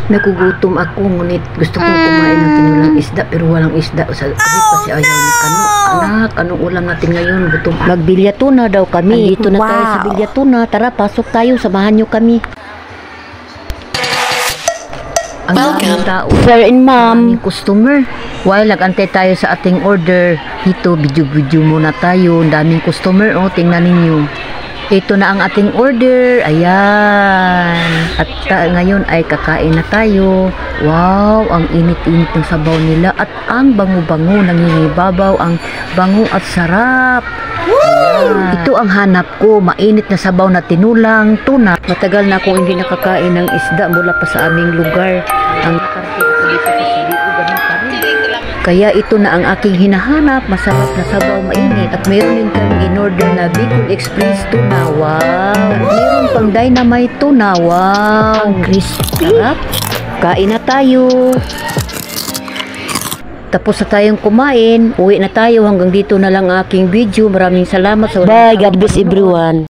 Nagugutom ako, ngunit gusto kong kumain ng tinulang isda pero walang isda. Sa pa si ayaw ni Kano. Anak, anong ulam natin ngayon? Gutom. Magbilya tuna daw kami. Dito na tayo sa bilya tuna. Tara, pasok tayo. Samahan nyo kami. Ang daming tao. Sir and ma'am. Ang customer. While nag-antay tayo sa ating order, ito, video muna tayo. Ang daming customer. O, tingnan ninyo. Ito na ang ating order. Ayan. At ngayon ay kakain na tayo. Wow, ang init-init ng sabaw nila. At ang bango-bango, nangingibabaw. Ang bango at sarap. Ayan. Ito ang hanap ko. Mainit na sabaw na tinulang tuna. Matagal na akong hindi nakakain ng isda mula pa sa aming lugar. Ang nakarating ako dito sa Subico, ganun pa rin. Kaya ito na ang aking hinahanap, masarap na sabaw mainit. At mayroon din kami in-order na Bicol Express tuna. Wow! At mayroon pang dynamite tuna. Wow! Ang crispy. Sarap. Kain na tayo. Tapos na tayong kumain. Uwi na tayo. Hanggang dito na lang aking video. Maraming salamat sa Bye. God bless everyone.